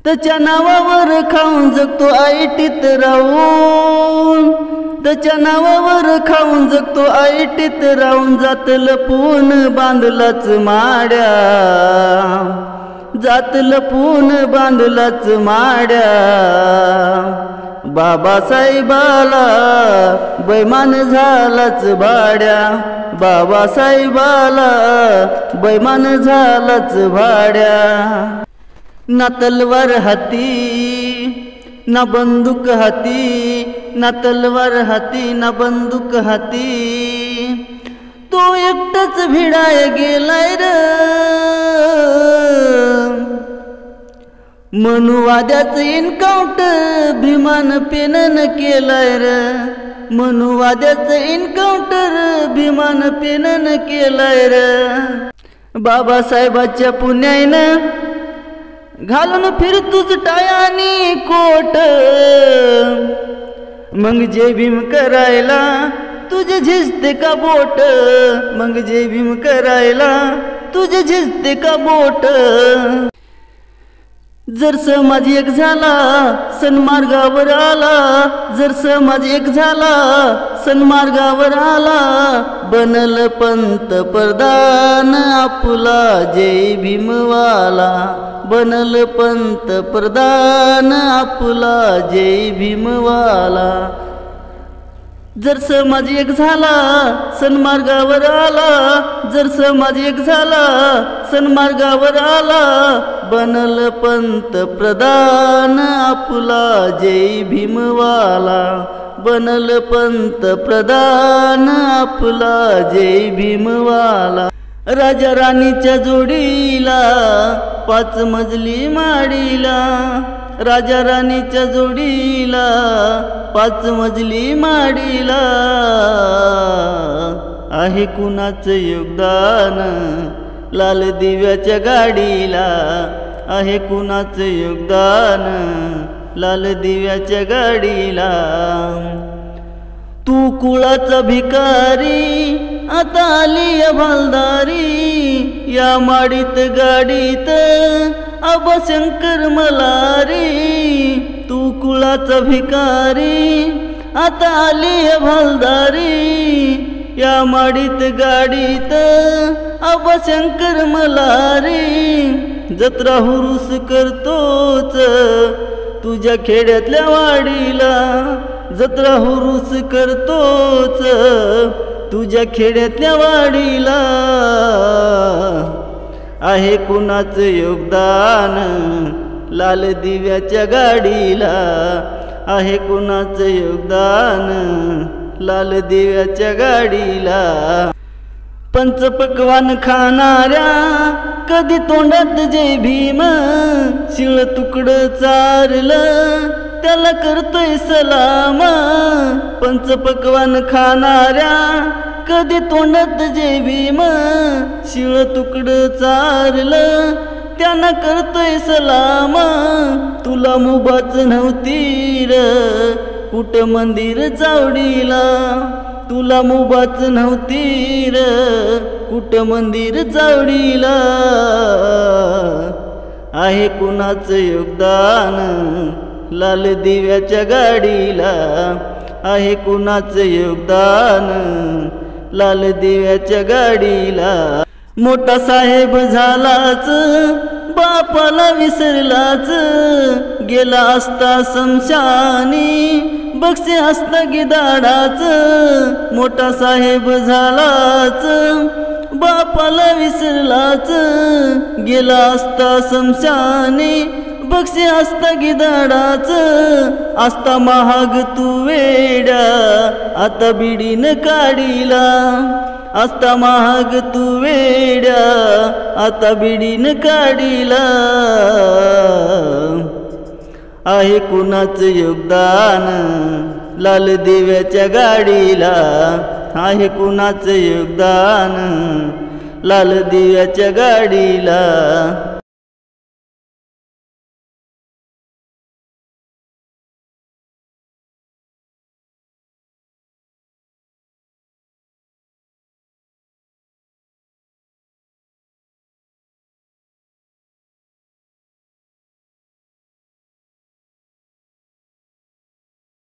त्याच्या नावावर खाऊन जगतो ऐटीत राहून, त्याच्या नावावर खाऊन जगतो ऐटीत राहून, जात लपून बांधलाच माड्या, जात लपून बांधलाच माड्या। बाबासाहेबाला बैमान झालाच भाड्या, बाबासाहेबाला बैमान झालाच भाड्या। ना तलवार हाती ना बंदूक हाती, ना तलवार हाती ना बंदूक हाती, तो एकटाच भिडाय गेलाय र। मनुवाद्याचं एन्काउंटर भीमान पेनन केलाय र, मनुवाद्याचं एन्काउंटर भीमान पेनन केलाय र। बाबासाहेबाच्या पुण्याईनं घालून फिरतुच टायानी कोट, मग जय भीम करायला तुझे झिजते का बोट, मग जय भीम करायला तुझे झिजते का बोट। जर समाज एक झाला सन्मार्गावर आला, जर समाज एक झाला सन्मार्गावर आला, बनल पंतप्रधान आपला जय भीमवाला, बनल पंतप्रधान आपला जय भीमवाला। जर समाज एक झाला सन्मार्गावर आला, जर समाज एक झाला सन्मार्गावर आला, बनल पंतप्रधान आपला जय भीमवाला, बनल पंतप्रधान आपला जय भीमवाला। राजा राणीच्या जोडीला 5 मजली माडीला, राजा राणीच्या जोडीला 5 मजली माडीला, आहे कुणाचं योगदान लाल दिव्याच्या गाडीला, आहे कुणाचं योगदान लाल दिव्याच्या गाडीला। तू कुळाचा भिकारी आता आली भालदारी, या माडीत गाडीत आबा शंकर मलारी, तू कुळाचा भिकारी आता आली भालदारी, या माडीत गाडीत आबा शंकर मलारी। जत्रा हुरूस करतोच तुझ्या खेड्यातल्या वाडीला, जत्रा हुरूस करतोच तुझ्या खेड्यातल्या वाडीला, आहे कुणाचं योगदान लाल दिव्याच्या गाडीला, आहे कुणाचं योगदान लाल दिव्याच्या गाडीला। पंचपक्वान खाणाऱ्या कधी तोंडात जय भीम, शिळ तुकडं चारलं त्याला करतोय सलाम। पंचपक्वान खाणाऱ्या कधी तोंडात जय भीम, शिळ तुकडं चारलं त्यानं करतोय सलाम। तुला मुबाच नव्हती र कुठं मंदिर चावडीला, तुला मुबाच नव्हती र कुठं मंदिर चावडीला, आहे कुणाचं योगदान लाल दिव्याच्या गाडीला, आहे कुणाचं योगदान लाल दिव्याच्या गाडीला। मोठा साहेब झालाच बापाला विसरलाच, गेला असता समशानी बक्षे असता गिदाडाच। मोठा साहेब झालाच बापाला विसरलाच, गेला असता समशानी बक्षे असता गिदाडाच। असता महाग तू वेड्या आता बिडीन काढीला, असता महाग तू वेड्या आता बिडीन काढीला, आहे कुणाचं योगदान लाल दिव्याच्या गाडीला, आहे कुणाचं योगदान लाल दिव्याच्या गाडीला।